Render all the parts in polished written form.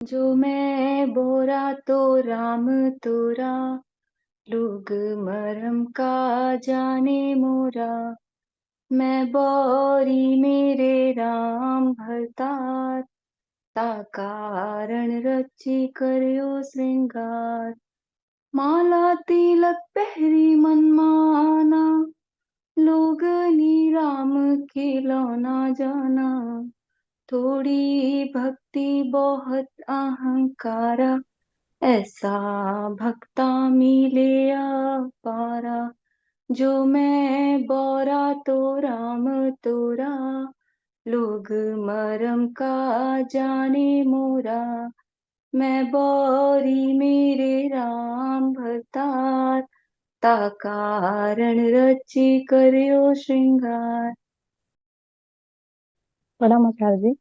जो मैं बोरा तो राम तोरा, लोग मरम का जाने मोरा। मैं बोरी मेरे राम भरतार, ता कारण रची कर्यो श्रृंगार। माला तिलक पहरी मनमाना, लोगनी राम खिलौना जाना। थोड़ी भक्ति बहुत अहंकारा, ऐसा भक्ता मिले पारा। जो मैं बोरा तो राम तोरा, लोग मरम का जाने मोरा। मैं बोरी मेरे राम भरतार, ता कारण रची कर्यो श्रृंगार। प्रणाम आचार्य जी।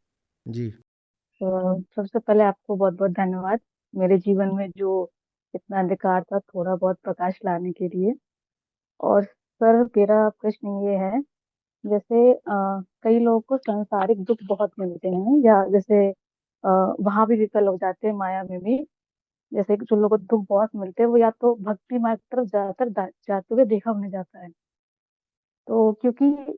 जी। सबसे पहले आपको बहुत बहुत धन्यवाद, मेरे जीवन में जो इतना अंधकार था थोड़ा बहुत प्रकाश लाने के लिए। और सर, मेरा प्रश्न ये है, जैसे कई लोगों को सांसारिक दुख बहुत मिलते हैं, या जैसे वहां भी विफल हो जाते हैं माया में भी। जैसे कि जो लोगों को दुख बहुत मिलते हैं वो या तो भक्ति मार्ग की तरफ ज्यादातर जाते हुए देखा उन्हें जाता है। तो क्योंकि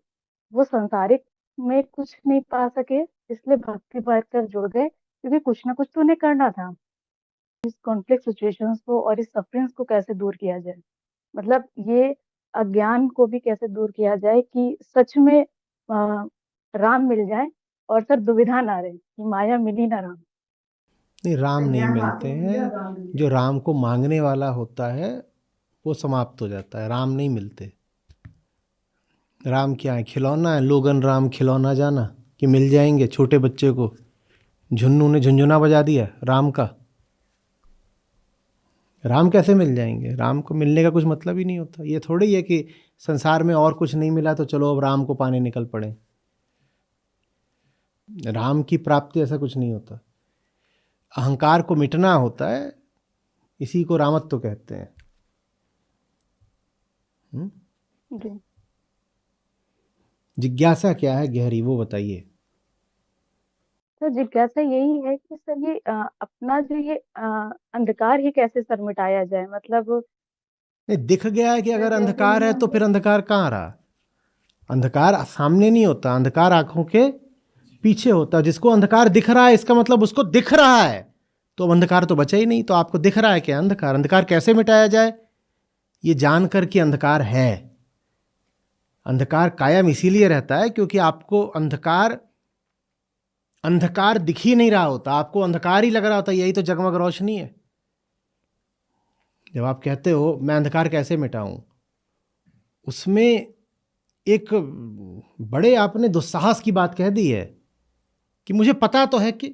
वो संसारिक में कुछ नहीं पा सके, इसलिए भक्ति मार्ग कर जुड़ गए, क्योंकि कुछ ना कुछ तो उन्हें करना था। इस कॉन्फ्लिक्ट सिचुएशंस को और इस सफरिंग्स को कैसे दूर किया जाए, मतलब ये अज्ञान को भी कैसे दूर किया जाए कि सच में राम मिल जाए, और सर दुविधा ना रहे कि माया मिली ना राम। नहीं, राम नहीं मिलते हैं। जो राम को मांगने वाला होता है वो समाप्त हो जाता है, राम नहीं मिलते। राम क्या है? खिलौना है। लोगन राम खिलौना जाना कि मिल जाएंगे। छोटे बच्चे को झुन्नू ने झुंझुना बजा दिया राम का, राम कैसे मिल जाएंगे? राम को मिलने का कुछ मतलब ही नहीं होता। ये थोड़ी है कि संसार में और कुछ नहीं मिला तो चलो अब राम को पाने निकल पड़े। राम की प्राप्ति ऐसा कुछ नहीं होता। अहंकार को मिटना होता है, इसी को रामत्व कहते हैं। जी जिज्ञासा क्या है गहरी, वो बताइए। सर, जिज्ञासा यही है कि सर ये अपना जो ये अंधकार ही कैसे सर मिटाया जाए, मतलब। नहीं, दिख गया है कि अगर अंधकार है तो फिर अंधकार कहाँ रहा? अंधकार सामने नहीं होता, अंधकार आंखों के पीछे होता है। जिसको अंधकार दिख रहा है इसका मतलब उसको दिख रहा है, तो अब अंधकार तो बचा ही नहीं। तो आपको दिख रहा है क्या अंधकार? अंधकार कैसे मिटाया जाए? ये जानकर कि अंधकार है। अंधकार कायम इसीलिए रहता है क्योंकि आपको अंधकार अंधकार दिख ही नहीं रहा होता, आपको अंधकार ही लग रहा होता। यही तो जगमग रोशनी है। जब आप कहते हो मैं अंधकार कैसे मिटाऊं, उसमें एक बड़े आपने दुस्साहस की बात कह दी है कि मुझे पता तो है कि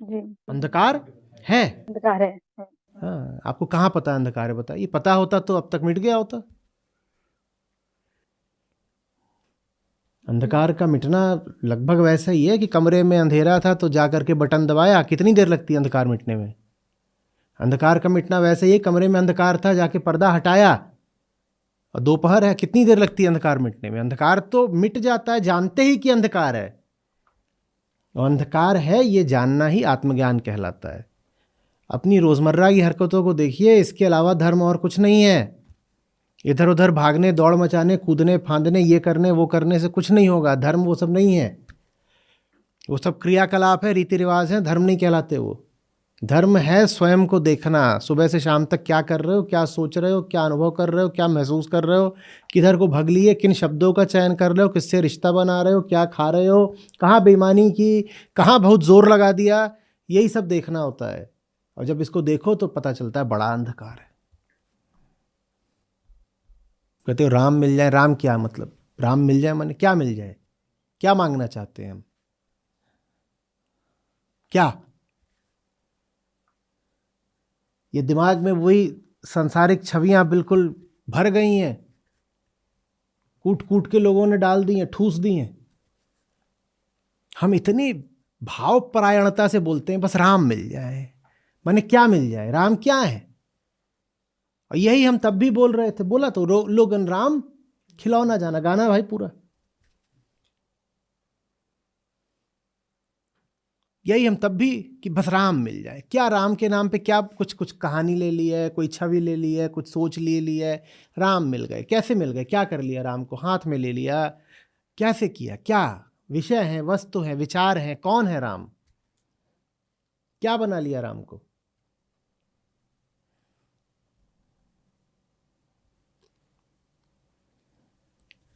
जी, अंधकार है। अंधकार है। हाँ, आपको कहाँ पता है अंधकार है? बताइए। पता होता तो अब तक मिट गया होता। अंधकार का मिटना लगभग वैसा ही है कि कमरे में अंधेरा था तो जाकर के बटन दबाया, कितनी देर लगती है अंधकार मिटने में? अंधकार का मिटना वैसे ही, कमरे में अंधकार था, जाके पर्दा हटाया और दोपहर है, कितनी देर लगती है अंधकार मिटने में? अंधकार तो मिट जाता है जानते ही कि अंधकार है। और अंधकार है ये जानना ही आत्मज्ञान कहलाता है। अपनी रोजमर्रा की हरकतों को देखिए, इसके अलावा धर्म और कुछ नहीं है। इधर उधर भागने, दौड़ मचाने, कूदने फांदने, ये करने वो करने से कुछ नहीं होगा। धर्म वो सब नहीं है, वो सब क्रियाकलाप है, रीति रिवाज है, धर्म नहीं कहलाते वो। धर्म है स्वयं को देखना, सुबह से शाम तक क्या कर रहे हो, क्या सोच रहे हो, क्या अनुभव कर रहे हो, क्या महसूस कर रहे हो, किधर को भग लिए, किन शब्दों का चयन कर रहे हो, किससे रिश्ता बना रहे हो, क्या खा रहे हो, कहाँ बेईमानी की, कहाँ बहुत जोर लगा दिया, यही सब देखना होता है। और जब इसको देखो तो पता चलता है बड़ा अंधकार है। कहते हो राम मिल जाए, राम क्या मतलब? राम मिल जाए माने क्या मिल जाए? क्या मांगना चाहते हैं हम? क्या? ये दिमाग में वही सांसारिक छवियां बिल्कुल भर गई हैं, कूट कूट के लोगों ने डाल दी हैं, ठूस दी हैं। हम इतनी भाव परायणता से बोलते हैं बस राम मिल जाए, माने क्या मिल जाए? राम क्या है? और यही हम तब भी बोल रहे थे। बोला तो लोगन राम खिलौना जाना, गाना भाई पूरा। यही हम तब भी कि बस राम मिल जाए। क्या राम के नाम पे क्या कुछ कुछ कहानी ले ली है, कोई छवि ले ली है, कुछ सोच ले ली है। राम मिल गए, कैसे मिल गए, क्या कर लिया, राम को हाथ में ले लिया, कैसे किया, क्या विषय है, वस्तु है, विचार है, कौन है राम, क्या बना लिया राम को।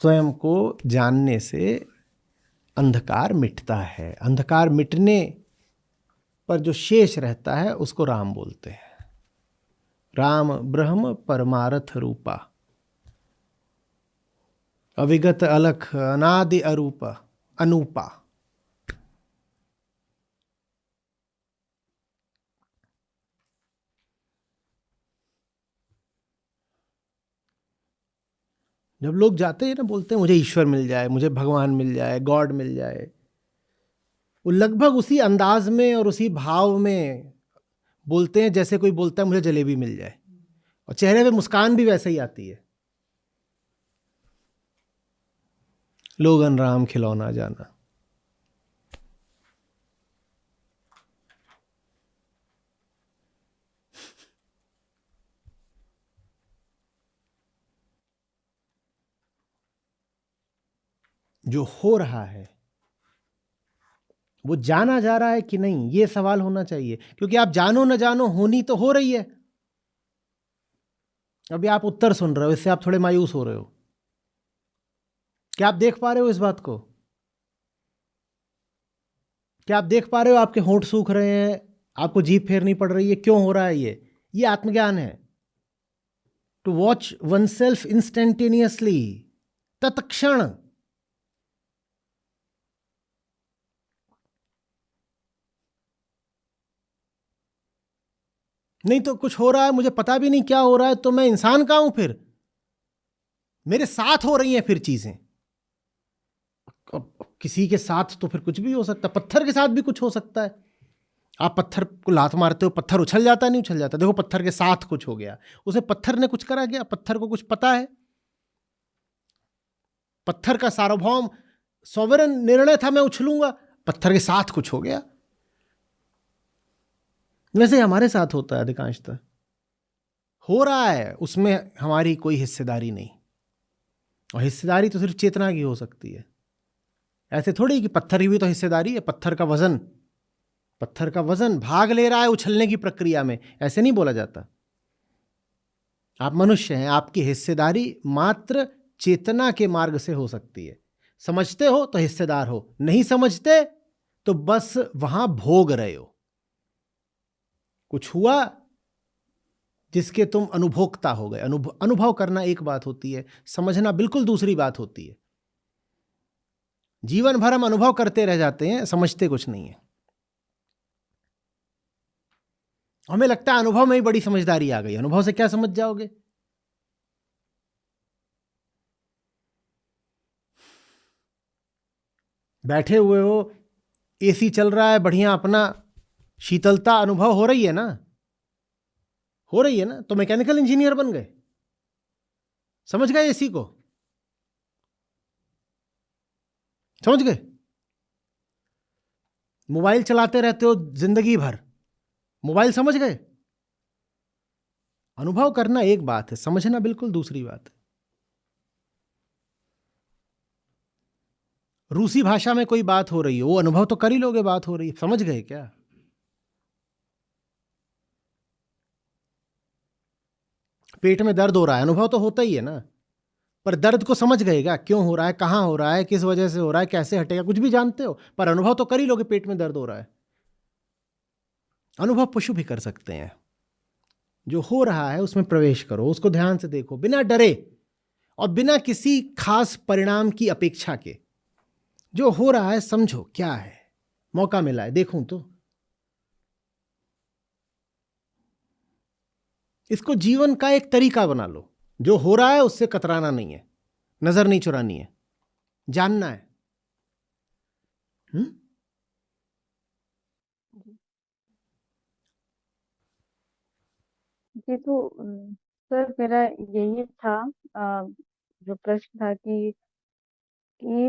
स्वयं को जानने से अंधकार मिटता है। अंधकार मिटने पर जो शेष रहता है उसको राम बोलते हैं। राम ब्रह्म परमार्थ रूपा, अविगत अलख अनादि अरूप अनूपा। जब लोग जाते हैं ना, बोलते हैं मुझे ईश्वर मिल जाए, मुझे भगवान मिल जाए, गॉड मिल जाए, वो लगभग उसी अंदाज में और उसी भाव में बोलते हैं जैसे कोई बोलता है मुझे जलेबी मिल जाए, और चेहरे पे मुस्कान भी वैसे ही आती है। लोगन राम खिलौना जाना। जो हो रहा है वो जाना जा रहा है कि नहीं, ये सवाल होना चाहिए। क्योंकि आप जानो न जानो, होनी तो हो रही है। अभी आप उत्तर सुन रहे हो, इससे आप थोड़े मायूस हो रहे हो। क्या आप देख पा रहे हो इस बात को? क्या आप देख पा रहे हो आपके होंठ सूख रहे हैं, आपको जीभ फेरनी पड़ रही है? क्यों हो रहा है ये आत्मज्ञान है। To watch oneself instantaneously, तत्क्षण। नहीं तो कुछ हो रहा है, मुझे पता भी नहीं क्या हो रहा है, तो मैं इंसान का हूं फिर? मेरे साथ हो रही हैं फिर चीजें। किसी के साथ तो फिर कुछ भी हो सकता है, पत्थर के साथ भी कुछ हो सकता है। आप पत्थर को लात मारते हो, पत्थर उछल जाता है? नहीं उछल जाता। देखो पत्थर के साथ कुछ हो गया, उसे पत्थर ने कुछ करा गया, पत्थर को कुछ पता है। पत्थर का सार्वभौम सॉवरेन निर्णय था मैं उछलूंगा, पत्थर के साथ कुछ हो गया। वैसे हमारे साथ होता है अधिकांशतः। हो रहा है, उसमें हमारी कोई हिस्सेदारी नहीं, और हिस्सेदारी तो सिर्फ चेतना की हो सकती है। ऐसे थोड़ी कि पत्थर की भी तो हिस्सेदारी है। पत्थर का वजन भाग ले रहा है उछलने की प्रक्रिया में, ऐसे नहीं बोला जाता। आप मनुष्य हैं, आपकी हिस्सेदारी मात्र चेतना के मार्ग से हो सकती है। समझते हो तो हिस्सेदार हो, नहीं समझते तो बस वहां भोग रहे हो। कुछ हुआ जिसके तुम अनुभोक्ता हो गए। अनुभव करना एक बात होती है, समझना बिल्कुल दूसरी बात होती है। जीवन भर हम अनुभव करते रह जाते हैं, समझते कुछ नहीं है। हमें लगता है अनुभव में ही बड़ी समझदारी आ गई। अनुभव से क्या समझ जाओगे? बैठे हुए हो, एसी चल रहा है बढ़िया, अपना शीतलता अनुभव हो रही है ना, हो रही है ना, तो मैकेनिकल इंजीनियर बन गए, समझ गए एसी को, समझ गए। मोबाइल चलाते रहते हो जिंदगी भर, मोबाइल समझ गए। अनुभव करना एक बात है, समझना बिल्कुल दूसरी बात है। रूसी भाषा में कोई बात हो रही है, वो अनुभव तो कर ही लोगे, बात हो रही है, समझ गए क्या? पेट में दर्द हो रहा है, अनुभव तो होता ही है ना, पर दर्द को समझ गए क्या? क्यों हो रहा है, कहां हो रहा है, किस वजह से हो रहा है, कैसे हटेगा, कुछ भी जानते हो, पर अनुभव तो कर ही लोगे पेट में दर्द हो रहा है। अनुभव पशु भी कर सकते हैं। जो हो रहा है उसमें प्रवेश करो, उसको ध्यान से देखो, बिना डरे और बिना किसी खास परिणाम की अपेक्षा के। जो हो रहा है समझो क्या है, मौका मिला है देखूं तो। इसको जीवन का एक तरीका बना लो। जो हो रहा है उससे कतराना नहीं है, नजर नहीं चुरानी है, जानना है। जी तो सर मेरा यही था, जो प्रश्न था कि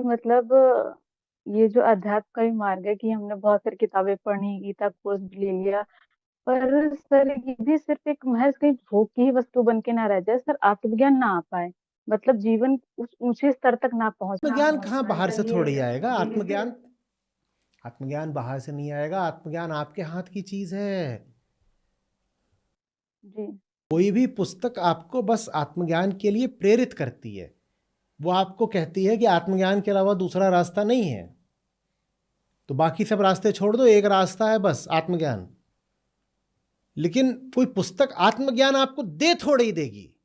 मतलब ये जो अध्यात्म का भी मार्ग है कि हमने बहुत सारी किताबें पढ़ी, गीता कोर्स भी ले लिया, पर सर ये भी सिर्फ एक महज कहीं भोग की ही वस्तु बन के ना रह जाए सर, आत्मज्ञान ना आ पाए, मतलब जीवन उस ऊंचे स्तर तक ना पहुंच पाए। आत्मज्ञान कहाँ बाहर से थोड़ी आएगा? आत्मज्ञान आत्मज्ञान बाहर से नहीं आएगा। आत्मज्ञान आपके हाथ की चीज है। जी कोई भी पुस्तक आपको बस आत्मज्ञान के लिए प्रेरित करती है। वो आपको कहती है कि आत्मज्ञान के अलावा दूसरा रास्ता नहीं है, तो बाकी सब रास्ते छोड़ दो, एक रास्ता है बस, आत्मज्ञान। लेकिन कोई पुस्तक आत्मज्ञान आपको दे थोड़ी ही देगी।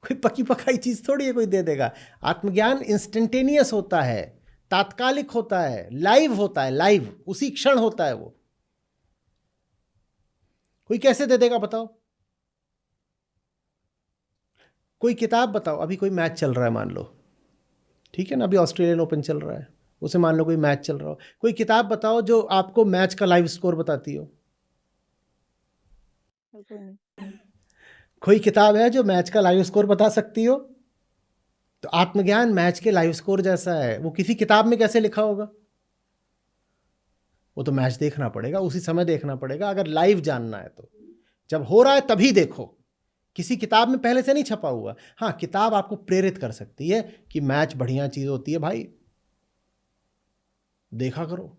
कोई पकी पकाई चीज थोड़ी है कोई दे देगा। आत्मज्ञान इंस्टेंटेनियस होता है, तात्कालिक होता है, लाइव होता है, लाइव उसी क्षण होता है वो। कोई कैसे दे देगा बताओ? कोई किताब बताओ, अभी कोई मैच चल रहा है मान लो, ठीक है ना, अभी ऑस्ट्रेलियन ओपन चल रहा है, उसे मान लो कोई मैच चल रहा हो, कोई किताब बताओ जो आपको मैच का लाइव स्कोर बताती हो। बिल्कुल नहीं। कोई किताब है जो मैच का लाइव स्कोर बता सकती हो? तो आत्मज्ञान मैच के लाइव स्कोर जैसा है। वो किसी किताब में कैसे लिखा होगा? वो तो मैच देखना पड़ेगा, उसी समय देखना पड़ेगा अगर लाइव जानना है तो। जब हो रहा है तभी देखो, किसी किताब में पहले से नहीं छपा हुआ। हाँ, किताब आपको प्रेरित कर सकती है कि मैच बढ़िया चीज होती है भाई, देखा करो,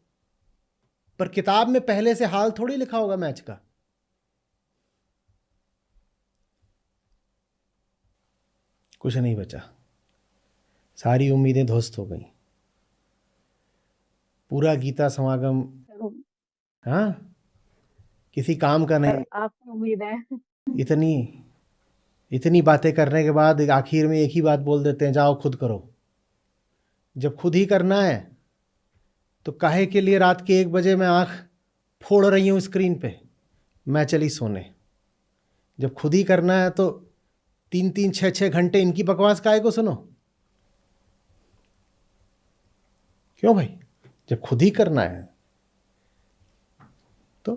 पर किताब में पहले से हाल थोड़ी लिखा होगा मैच का। कुछ नहीं बचा, सारी उम्मीदें ध्वस्त हो गई। पूरा गीता समागम हाँ किसी काम का नहीं। आपको उम्मीद है? इतनी इतनी बातें करने के बाद आखिर में एक ही बात बोल देते हैं, जाओ खुद करो। जब खुद ही करना है तो काहे के लिए रात के 1 बजे मैं आंख फोड़ रही हूँ स्क्रीन पे, मैं चली सोने। जब खुद ही करना है तो 3-3 6-6 घंटे इनकी बकवास काहे को सुनो? क्यों भाई? जब खुद ही करना है तो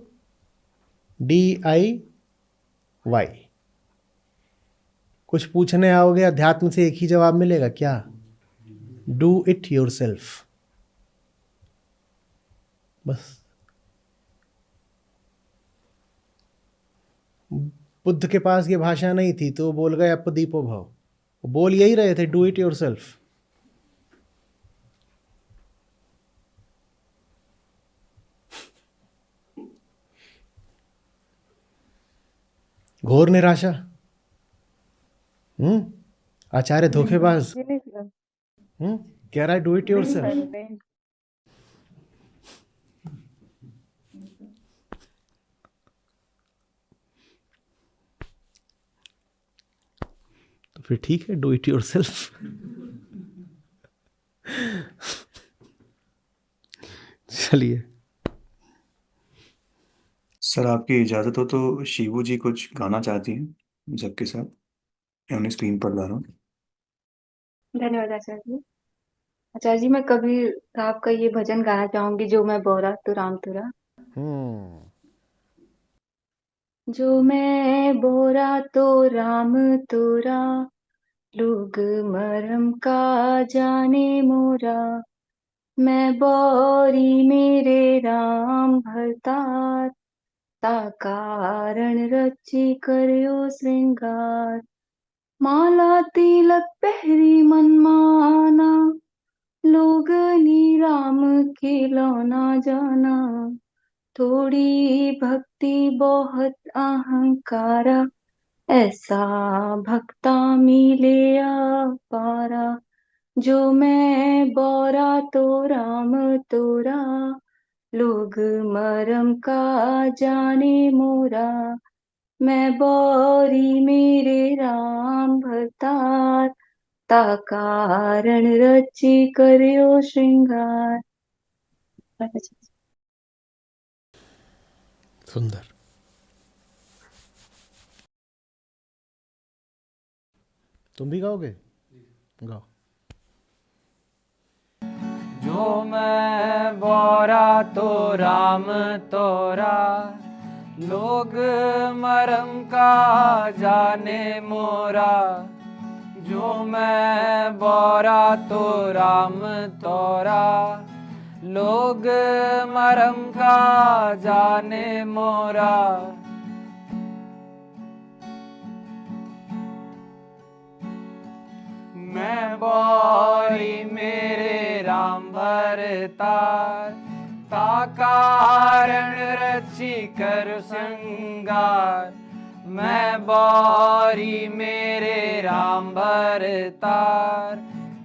DIY। कुछ पूछने आओगे अध्यात्म से, एक ही जवाब मिलेगा क्या? Do it yourself. बस। बुद्ध के पास ये भाषा नहीं थी तो वो बोल गए अपदीपो भव। वो बोल यही रहे थे, डू इट योरसेल्फ। घोर निराशा। आचार्य धोखेबाज। ये नहीं सर। कह रहा है डू इट नहीं योरसेल्फ। सर, नहीं। तो फिर ठीक है, डू इट योरसेल्फ। चलिए, सर आपकी इजाज़त हो तो शिवू जी कुछ गाना चाहती हैं सबके साथ, मैं उन्हें स्क्रीन पर ला रहा हूँ। धन्यवाद आचार्य जी। आचार्य जी, मैं कबीर साहब का ये भजन गाना चाहूंगी, जो मैं बोरा तो राम तुरा। जो मैं बोरा तो राम तुरा, लोग मरम का जाने मोरा। मैं बोरी मेरे राम भरतार, ता कारण रची करयो श्रृंगार। माला तिलक पहरी मनमाना, लोग नी राम खिलौना जाना। थोड़ी भक्ति बहुत अहंकारा, ऐसा भक्ता मिले पारा। जो मैं बोरा तो राम तोरा, लोग मरम का जाने मोरा। मैं बोरी मेरे राम भरतार, ता कारण रची करयो श्रृंगार। सुंदर। तुम भी गाओगे? गाओ। जो मैं बोरा तो राम तोरा, लोग मरम का जाने मोरा। जो मैं बौरा तो राम तोरा, लोग मरम का जाने मोरा। मैं बौरी मेरे राम भरतार, ता कारण रची कर संगार। मैं बौरी मेरे राम भरतार,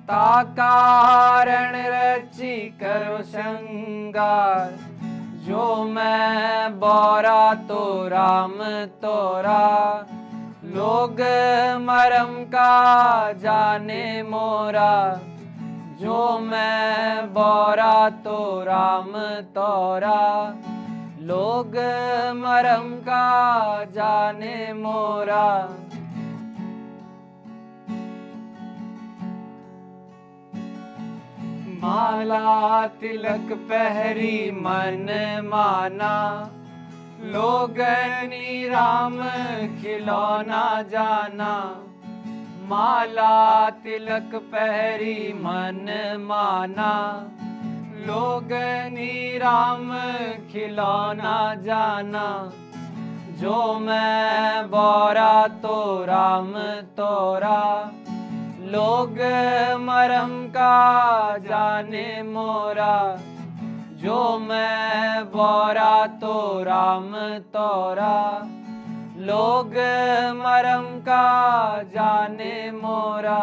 ता कारण रची कर संगार। जो मैं बौरा तो राम तोरा, लोग मरम का जाने मोरा। जो मैं बौरा तो राम तोरा, लोग मरम का जाने मोरा। माला तिलक पहरी मन माना, लोगनी राम खिलौना जाना। माला तिलक पहरी मन माना, लोगनी राम खिलौना जाना। जो मैं बौरा तो राम तोरा, लोग मरम का जाने मोरा। जो मैं बौरा तो राम तोरा, लोग मरम का जाने मोरा।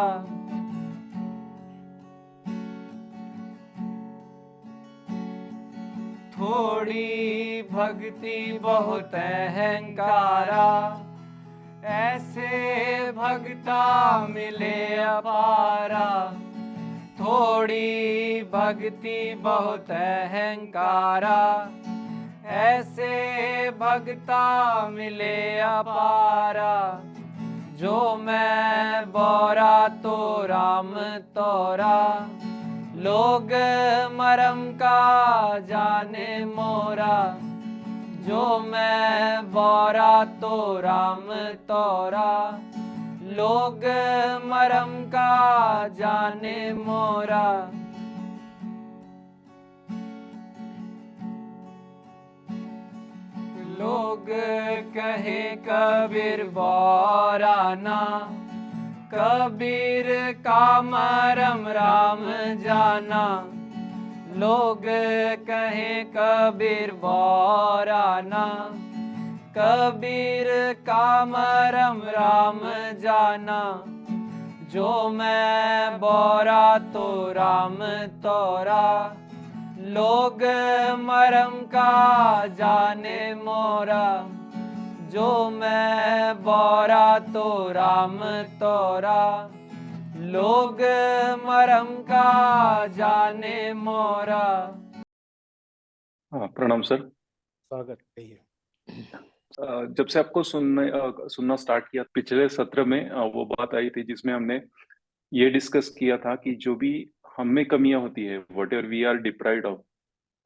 थोड़ी भक्ति बहुत अहंकारा, ऐसे भक्ता मिले अपारा। थोड़ी भक्ति बहुत अहंकारा, ऐसे भक्ता मिले अपारा। जो मैं बौरा तो राम तोरा, लोग मरम का जाने मोरा। जो मैं बौरा तो राम तोरा, लोग मरम का जाने मोरा। लोग कहे कबीर बौराना, कबीर का मरम राम जाना। लोग कहे कबीर बौराना, कबीर का मरम राम जाना। जो मैं बौरा तो राम तोरा, लोग मरम का जाने मोरा। जो मैं बौरा तो राम तोरा, लोग मरम का जाने मोरा। हाँ, प्रणाम सर। स्वागत कहिए। जब से आपको सुनना स्टार्ट किया, पिछले सत्र में वो बात आई थी जिसमें हमने ये डिस्कस किया था कि जो भी हम में कमियां होती है, whatever we are deprived of,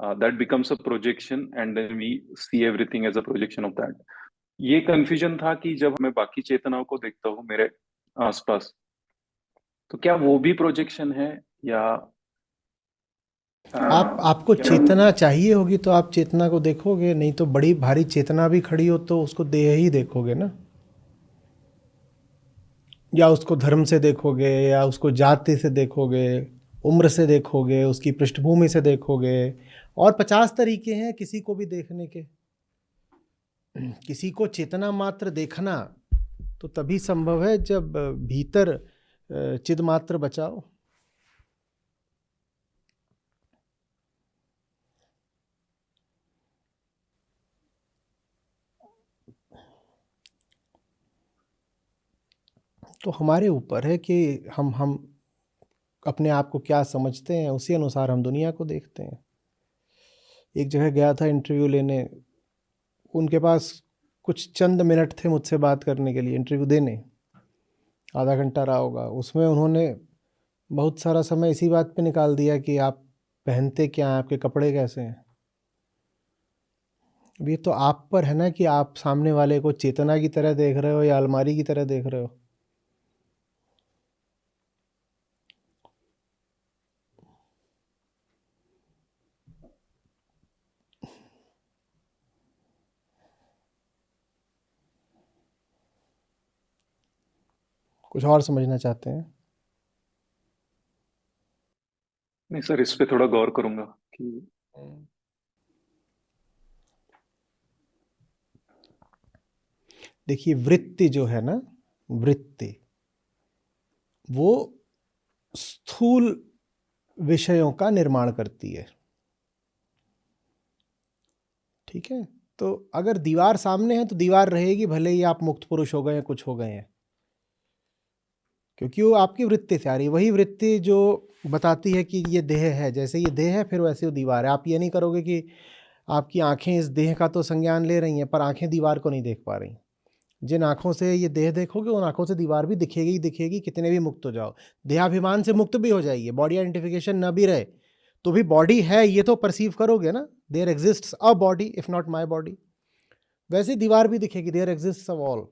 that becomes a projection and then we see everything as a projection of that. ये कंफ्यूजन था कि जब मैं बाकी चेतनाओं को देखता हूँ मेरे आसपास, तो क्या वो भी प्रोजेक्शन है या आपको चेतना चाहिए होगी तो आप चेतना को देखोगे, नहीं तो बड़ी भारी चेतना भी खड़ी हो तो उसको देह ही देखोगे ना। या उसको धर्म से देखोगे, या उसको जाति से देखोगे, उम्र से देखोगे, उसकी पृष्ठभूमि से देखोगे, और 50 तरीके हैं किसी को भी देखने के। किसी को चेतना मात्र देखना तो तभी संभव है जब भीतर चिद मात्र बचाओ। तो हमारे ऊपर है कि हम अपने आप को क्या समझते हैं, उसी अनुसार हम दुनिया को देखते हैं। एक जगह गया था इंटरव्यू लेने, उनके पास कुछ चंद मिनट थे मुझसे बात करने के लिए, इंटरव्यू देने आधा घंटा रहा होगा। उसमें उन्होंने बहुत सारा समय इसी बात पे निकाल दिया कि आप पहनते क्या हैं, आपके कपड़े कैसे हैं। अब ये तो आप पर है ना कि आप सामने वाले को चेतना की तरह देख रहे हो या अलमारी की तरह देख रहे हो। कुछ और समझना चाहते हैं? नहीं सर, इस पे थोड़ा गौर करूंगा कि देखिए, वृत्ति जो है ना, वृत्ति वो स्थूल विषयों का निर्माण करती है। ठीक है, तो अगर दीवार सामने है तो दीवार रहेगी, भले ही आप मुक्त पुरुष हो गए हैं, कुछ हो गए हैं, क्योंकि वो आपकी वृत्ति से आ रही है। वही वृत्ति जो बताती है कि ये देह है, जैसे ये देह है फिर वैसे वो दीवार है। आप ये नहीं करोगे कि आपकी आंखें इस देह का तो संज्ञान ले रही हैं पर आंखें दीवार को नहीं देख पा रही। जिन आंखों से ये देह देखोगे उन आंखों से दीवार भी दिखेगी ही दिखेगी, कितने भी मुक्त हो जाओ। देहाभिमान से मुक्त भी हो जाइए, बॉडी आइडेंटिफिकेशन ना भी रहे तो भी बॉडी है ये तो परसीव करोगे ना, there exists a body if not my body. वैसे दीवार भी दिखेगी, देयर एग्जिस्ट्स अ वॉल।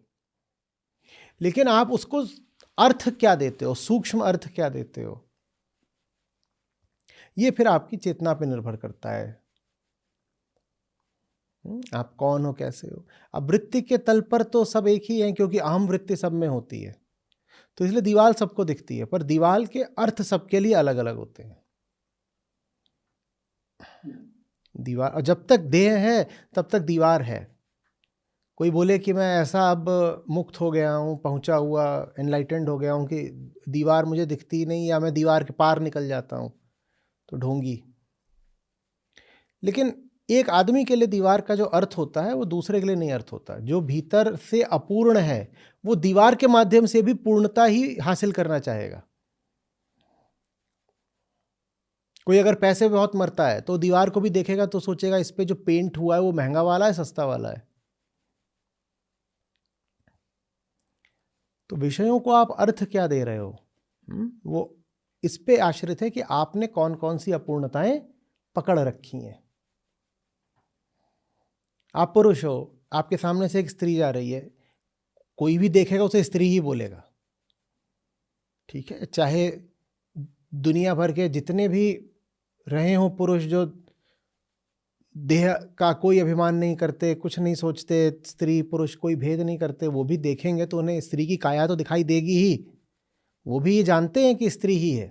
लेकिन आप उसको अर्थ क्या देते हो, सूक्ष्म अर्थ क्या देते हो, ये फिर आपकी चेतना पे निर्भर करता है। आप कौन हो, कैसे हो। अब वृत्ति के तल पर तो सब एक ही है, क्योंकि अहम वृत्ति सब में होती है, तो इसलिए दीवार सबको दिखती है, पर दीवार के अर्थ सबके लिए अलग अलग होते हैं। दीवार, और जब तक देह है तब तक दीवार है। कोई बोले कि मैं ऐसा अब मुक्त हो गया हूँ, पहुँचा हुआ, एनलाइटेंड हो गया हूँ कि दीवार मुझे दिखती नहीं, या मैं दीवार के पार निकल जाता हूँ, तो ढोंगी। लेकिन एक आदमी के लिए दीवार का जो अर्थ होता है वो दूसरे के लिए नहीं अर्थ होता। जो भीतर से अपूर्ण है वो दीवार के माध्यम से भी पूर्णता ही हासिल करना चाहेगा। कोई अगर पैसे पे बहुत मरता है तो दीवार को भी देखेगा तो सोचेगा इस पे जो पेंट हुआ है वो महंगा वाला है सस्ता वाला है। तो विषयों को आप अर्थ क्या दे रहे हो, वो इस पे आश्रित है कि आपने कौन कौन सी अपूर्णताएं पकड़ रखी हैं। आप पुरुष हो, आपके सामने से एक स्त्री जा रही है, कोई भी देखेगा उसे स्त्री ही बोलेगा। ठीक है, चाहे दुनिया भर के जितने भी रहे हों पुरुष जो देह का कोई अभिमान नहीं करते, कुछ नहीं सोचते, स्त्री पुरुष कोई भेद नहीं करते, वो भी देखेंगे तो उन्हें स्त्री की काया तो दिखाई देगी ही। वो भी ये जानते हैं कि स्त्री ही है।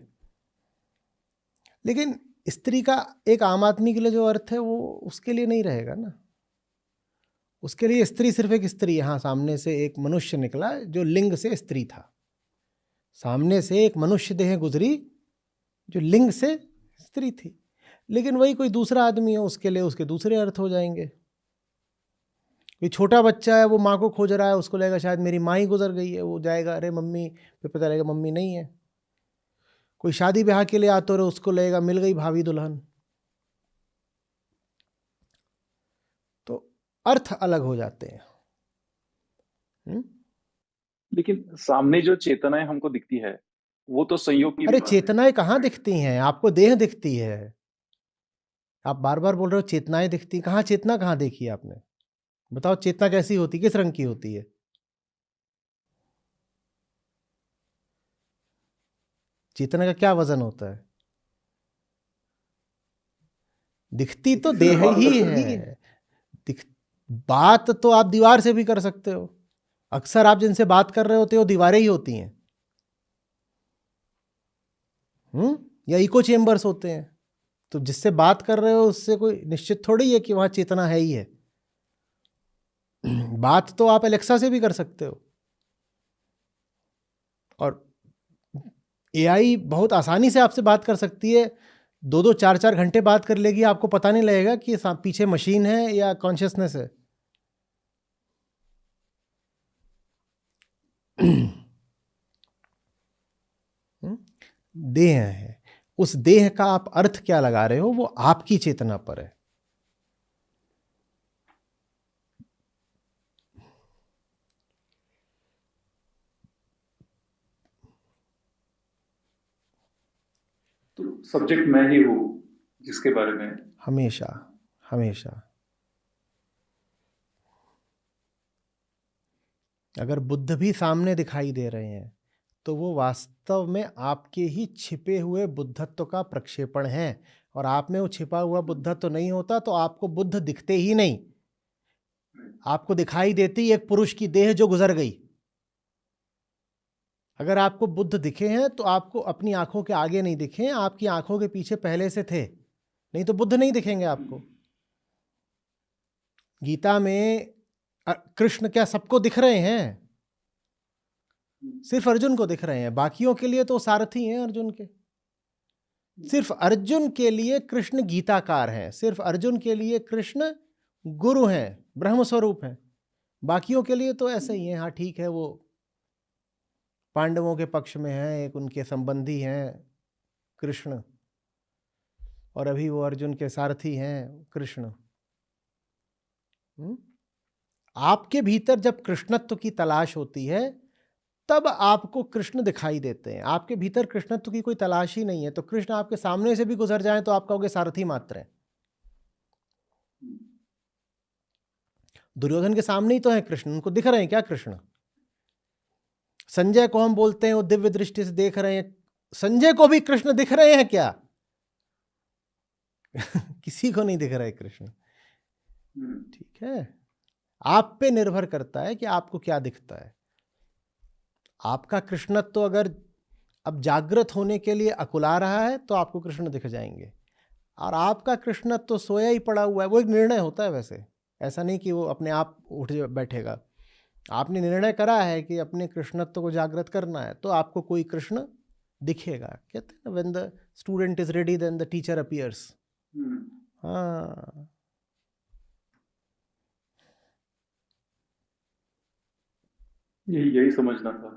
लेकिन स्त्री का एक आम आदमी के लिए जो अर्थ है वो उसके लिए नहीं रहेगा ना। उसके लिए स्त्री सिर्फ एक स्त्री है। हाँ, सामने से एक मनुष्य निकला जो लिंग से स्त्री था, सामने से एक मनुष्य देह गुजरी जो लिंग से स्त्री थी, लेकिन वही कोई दूसरा आदमी है, उसके लिए उसके दूसरे अर्थ हो जाएंगे। कोई छोटा बच्चा है वो माँ को खोज रहा है, उसको लगेगा शायद मेरी माँ ही गुजर गई है, वो जाएगा अरे मम्मी, फिर पता लगेगा मम्मी नहीं है। कोई शादी ब्याह के लिए आता रहे, उसको लगेगा मिल गई भाभी दुल्हन। तो अर्थ अलग हो जाते हैं। लेकिन सामने जो चेतनाएं हमको दिखती है वो तो संयोग की अरे बात है। चेतनाएं कहाँ दिखती हैं, आपको देह दिखती है। आप बार बार बोल रहे हो चेतनाएं दिखती, कहाँ चेतना कहाँ देखी है आपने? बताओ चेतना कैसी होती, किस रंग की होती है? चेतना का क्या वजन होता है? दिखती तो देह ही है। बात तो आप दीवार से भी कर सकते हो। अक्सर आप जिनसे बात कर रहे होते हो दीवारें ही होती हैं, या इको चेम्बर्स होते हैं। तो जिससे बात कर रहे हो उससे कोई निश्चित थोड़ी है कि वहां चेतना है ही है। बात तो आप एलेक्सा से भी कर सकते हो, और एआई बहुत आसानी से आपसे बात कर सकती है। 2-2 4-4 घंटे बात कर लेगी, आपको पता नहीं लगेगा कि पीछे मशीन है या कॉन्शियसनेस है। देह है, उस देह का आप अर्थ क्या लगा रहे हो वो आपकी चेतना पर है। तो सब्जेक्ट मैं ही हूँ जिसके बारे में हमेशा हमेशा अगर बुद्ध भी सामने दिखाई दे रहे हैं तो वो वास्तव में आपके ही छिपे हुए बुद्धत्व का प्रक्षेपण है, और आप में वो छिपा हुआ बुद्धत्व नहीं होता तो आपको बुद्ध दिखते ही नहीं। आपको दिखाई देती एक पुरुष की देह जो गुजर गई। अगर आपको बुद्ध दिखे हैं तो आपको अपनी आंखों के आगे नहीं दिखे हैं, आपकी आंखों के पीछे पहले से थे, नहीं तो बुद्ध नहीं दिखेंगे आपको। गीता में कृष्ण क्या सबको दिख रहे हैं? सिर्फ अर्जुन को दिख रहे हैं, बाकियों के लिए तो सारथी हैं अर्जुन के। सिर्फ अर्जुन के लिए कृष्ण गीताकार हैं, सिर्फ अर्जुन के लिए कृष्ण गुरु हैं, ब्रह्म स्वरूप हैं। बाकियों के लिए तो ऐसे ही है, हाँ ठीक है, वो पांडवों के पक्ष में है, एक उनके संबंधी हैं कृष्ण, और अभी वो अर्जुन के सारथी हैं कृष्ण। आपके भीतर जब कृष्णत्व की तलाश होती है तब आपको कृष्ण दिखाई देते हैं। आपके भीतर कृष्णत्व की कोई तलाश ही नहीं है तो कृष्ण आपके सामने से भी गुजर जाएं तो आप कहोगे सारथी मात्र है। दुर्योधन के सामने ही तो है कृष्ण, उनको दिख रहे हैं क्या कृष्ण? संजय को हम बोलते हैं वो दिव्य दृष्टि से देख रहे हैं, संजय को भी कृष्ण दिख रहे हैं क्या? किसी को नहीं दिख रहा है कृष्ण। ठीक है, आप पे निर्भर करता है कि आपको क्या दिखता है। आपका कृष्णत्व तो अगर अब जागृत होने के लिए अकुला रहा है तो आपको कृष्ण दिख जाएंगे, और आपका कृष्णत्व तो सोया ही पड़ा हुआ है। वो एक निर्णय होता है, वैसे ऐसा नहीं कि वो अपने आप उठ बैठेगा। आपने निर्णय करा है कि अपने कृष्णत्व को जागृत करना है तो आपको कोई कृष्ण दिखेगा। कहते हैं when the student is ready then the teacher appears. हाँ, यही समझना था।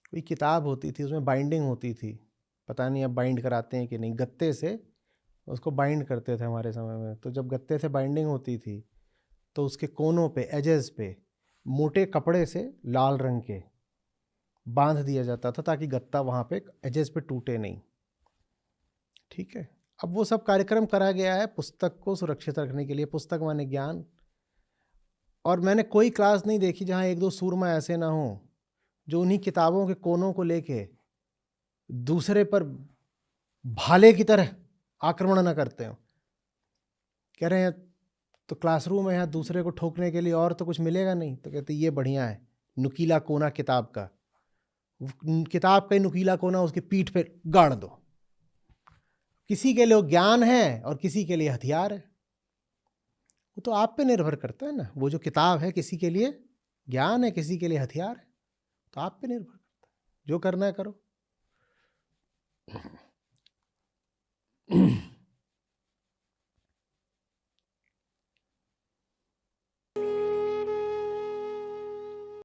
कोई किताब होती थी उसमें बाइंडिंग होती थी, पता नहीं अब बाइंड कराते हैं कि नहीं, गत्ते से उसको बाइंड करते थे हमारे समय में। तो जब गत्ते से बाइंडिंग होती थी तो उसके कोनों पे, एजेस पे मोटे कपड़े से लाल रंग के बांध दिया जाता था ताकि गत्ता वहाँ पे एजेस पे टूटे नहीं। ठीक है, अब वो सब कार्यक्रम करा गया है पुस्तक को सुरक्षित रखने के लिए। पुस्तक माने ज्ञान। और मैंने कोई क्लास नहीं देखी जहाँ एक दो सूरमा ऐसे ना हो जो उन्हीं किताबों के कोनों को लेके दूसरे पर भाले की तरह आक्रमण न करते हो। कह रहे हैं तो क्लासरूम है, यहाँ दूसरे को ठोकने के लिए और तो कुछ मिलेगा नहीं, तो कहते ये बढ़िया है नुकीला कोना किताब का, किताब का ही नुकीला कोना उसकी पीठ पे गाड़ दो। किसी के लिए ज्ञान है और किसी के लिए हथियार है। वो तो आप पे निर्भर करता है ना। वो जो किताब है किसी के लिए ज्ञान है, किसी के लिए हथियार है, तो आप पे निर्भर करता है। जो करना है करो।